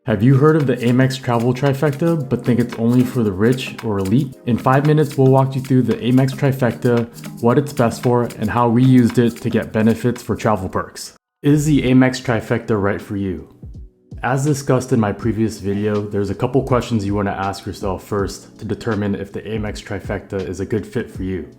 Have you heard of the AMEX Travel Trifecta but think it's only for the rich or elite? In 5 minutes, we'll walk you through the AMEX Trifecta, what it's best for, and how we used it to get benefits for travel perks. Is the AMEX Trifecta right for you? As discussed in my previous video, there's a couple questions you want to ask yourself first to determine if the AMEX Trifecta is a good fit for you.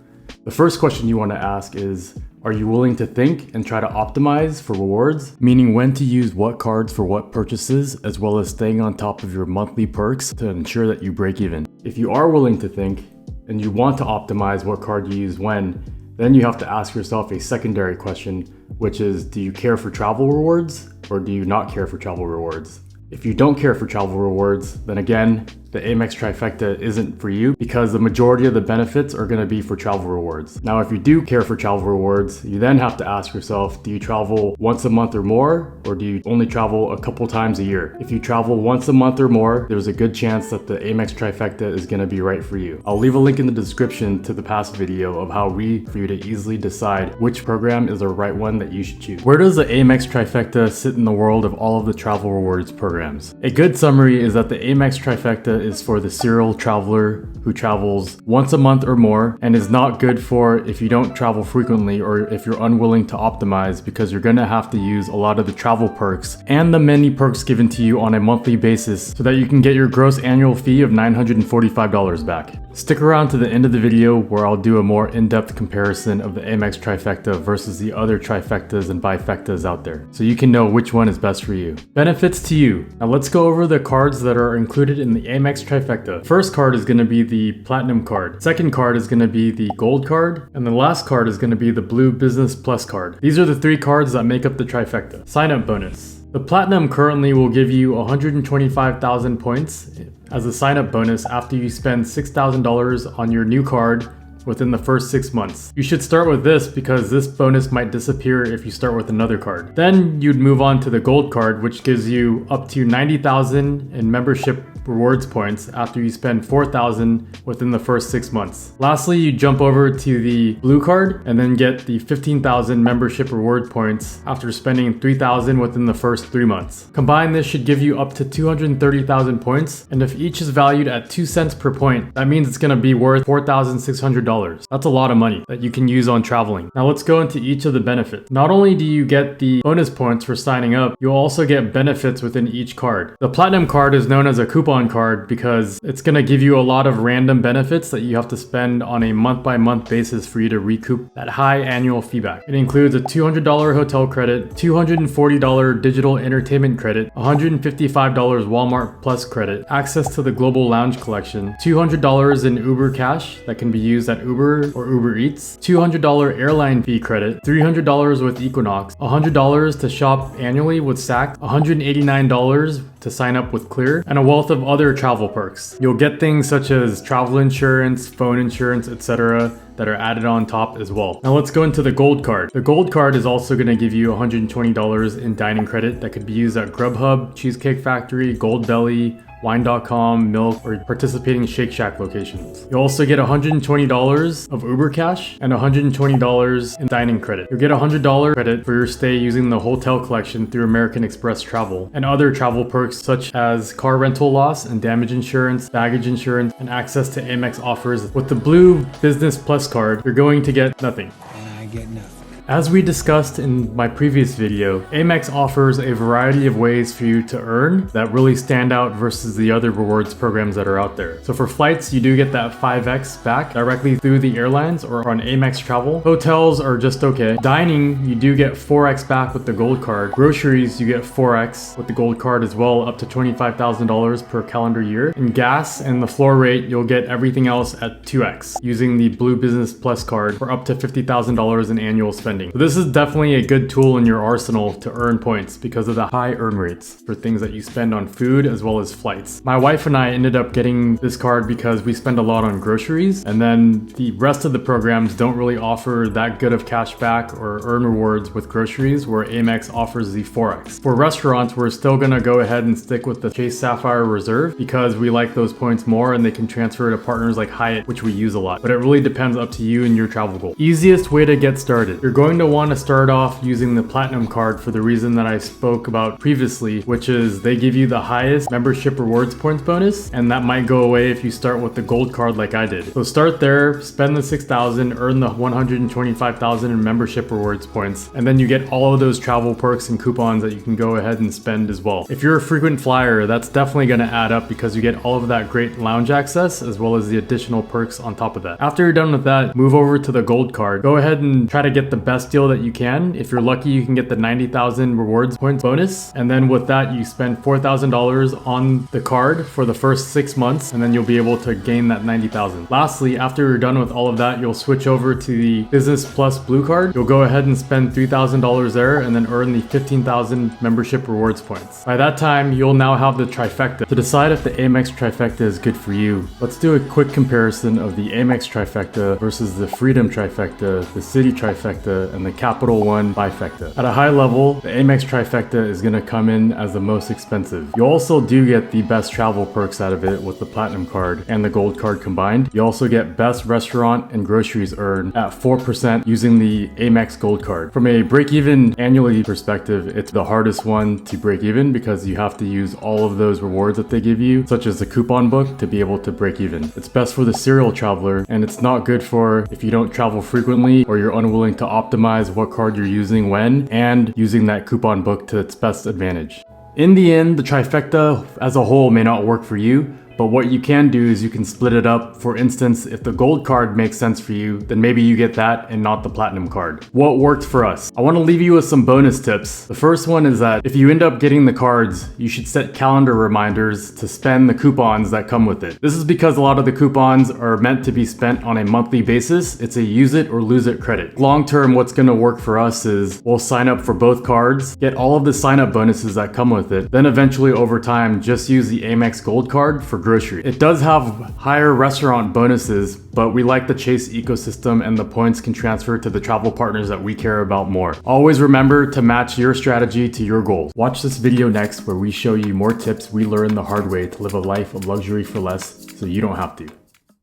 The first question you want to ask is, are you willing to think and try to optimize for rewards? Meaning when to use what cards for what purchases, as well as staying on top of your monthly perks to ensure that you break even. If you are willing to think and you want to optimize what card you use when, then you have to ask yourself a secondary question, which is, do you care for travel rewards or do you not care for travel rewards? If you don't care for travel rewards, then again, the AMEX Trifecta isn't for you because the majority of the benefits are going to be for travel rewards. Now, if you do care for travel rewards, you then have to ask yourself, do you travel once a month or more, or do you only travel a couple times a year? If you travel once a month or more, there's a good chance that the AMEX Trifecta is going to be right for you. I'll leave a link in the description to the past video of how for you to easily decide which program is the right one that you should choose. Where does the AMEX Trifecta sit in the world of all of the travel rewards programs? A good summary is that the AMEX Trifecta is for the serial traveler who travels once a month or more and is not good for if you don't travel frequently or if you're unwilling to optimize, because you're gonna have to use a lot of the travel perks and the many perks given to you on a monthly basis so that you can get your gross annual fee of $945 back. Stick around to the end of the video where I'll do a more in-depth comparison of the AMEX Trifecta versus the other trifectas and bifectas out there, so you can know which one is best for you. Benefits to you. Now let's go over the cards that are included in the AMEX Trifecta. First card is going to be the Platinum card. Second card is going to be the Gold card. And the last card is going to be the Blue Business Plus card. These are the 3 cards that make up the Trifecta. Sign up bonus. The Platinum currently will give you 125,000 points as a sign-up bonus after you spend $6,000 on your new card within the first 6 months. You should start with this because this bonus might disappear if you start with another card. Then you'd move on to the Gold card, which gives you up to 90,000 in membership rewards points after you spend 4,000 within the first 6 months. Lastly, you jump over to the Blue card and then get the 15,000 membership reward points after spending 3,000 within the first 3 months. Combined, this should give you up to 230,000 points, and if each is valued at 2 cents per point, that means it's going to be worth $4,600. That's a lot of money that you can use on traveling. Now let's go into each of the benefits. Not only do you get the bonus points for signing up, you'll also get benefits within each card. The Platinum card is known as a coupon card because it's going to give you a lot of random benefits that you have to spend on a month-by-month basis for you to recoup that high annual fee back. It includes a $200 hotel credit, $240 digital entertainment credit, $155 Walmart Plus credit, access to the Global Lounge collection, $200 in Uber cash that can be used at Uber or Uber Eats, $200 airline fee credit, $300 with Equinox, $100 to shop annually with Saks, $189 to sign up with Clear, and a wealth of other travel perks. You'll get things such as travel insurance, phone insurance, etc. that are added on top as well. Now let's go into the Gold card. The Gold card is also going to give you $120 in dining credit that could be used at Grubhub, Cheesecake Factory, Goldbelly, Wine.com, Milk, or participating Shake Shack locations. You'll also get $120 of Uber cash and $120 in dining credit. You'll get $100 credit for your stay using the hotel collection through American Express Travel, and other travel perks such as car rental loss and damage insurance, baggage insurance, and access to AMEX offers. With the Blue Business Plus card, you're going to get nothing. I get nothing. As we discussed in my previous video, AMEX offers a variety of ways for you to earn that really stand out versus the other rewards programs that are out there. So for flights, you do get that 5x back directly through the airlines or on AMEX Travel. Hotels are just okay. Dining, you do get 4x back with the Gold card. Groceries, you get 4x with the Gold card as well, up to $25,000 per calendar year. And gas and the floor rate, you'll get everything else at 2x using the Blue Business Plus card for up to $50,000 in annual spending. So this is definitely a good tool in your arsenal to earn points because of the high earn rates for things that you spend on food as well as flights. My wife and I ended up getting this card because we spend a lot on groceries, and then the rest of the programs don't really offer that good of cash back or earn rewards with groceries, where AMEX offers the 4x. For restaurants, we're still gonna go ahead and stick with the Chase Sapphire Reserve because we like those points more and they can transfer to partners like Hyatt, which we use a lot. But it really depends up to you and your travel goal. Easiest way to get started. You're going going to want to start off using the Platinum card for the reason that I spoke about previously, which is they give you the highest membership rewards points bonus, and that might go away if you start with the Gold card like I did. So start there, spend the 6,000, earn the 125,000 in membership rewards points, and then you get all of those travel perks and coupons that you can go ahead and spend as well. If you're a frequent flyer, that's definitely going to add up because you get all of that great lounge access as well as the additional perks on top of that. After you're done with that, move over to the Gold card. Go ahead and try to get the best deal that you can. If you're lucky, you can get the 90,000 rewards points bonus, and then with that you spend $4,000 on the card for the first 6 months, and then you'll be able to gain that 90,000. Lastly, after you're done with all of that, you'll switch over to the Business Plus Blue card. You'll go ahead and spend $3,000 there and then earn the 15,000 membership rewards points. By that time, you'll now have the trifecta. To decide if the AMEX Trifecta is good for you, let's do a quick comparison of the AMEX Trifecta versus the Freedom Trifecta, the Citi Trifecta, and the Capital One Bifecta. At a high level, the AMEX Trifecta is going to come in as the most expensive. You also do get the best travel perks out of it with the Platinum card and the Gold card combined. You also get best restaurant and groceries earned at 4% using the AMEX Gold card. From a break-even annually perspective, it's the hardest one to break even because you have to use all of those rewards that they give you, such as the coupon book, to be able to break even. It's best for the serial traveler, and it's not good for if you don't travel frequently or you're unwilling to optimize what card you're using when and using that coupon book to its best advantage. In the end, the trifecta as a whole may not work for you, but what you can do is you can split it up. For instance, if the Gold card makes sense for you, then maybe you get that and not the Platinum card. What worked for us? I want to leave you with some bonus tips. The first one is that if you end up getting the cards, you should set calendar reminders to spend the coupons that come with it. This is because a lot of the coupons are meant to be spent on a monthly basis. It's a use it or lose it credit. Long term, what's going to work for us is we'll sign up for both cards, get all of the sign up bonuses that come with it, then eventually over time just use the AMEX Gold card for grocery. It does have higher restaurant bonuses, but we like the Chase ecosystem and the points can transfer to the travel partners that we care about more. Always remember to match your strategy to your goals. Watch this video next where we show you more tips we learned the hard way to live a life of luxury for less so you don't have to.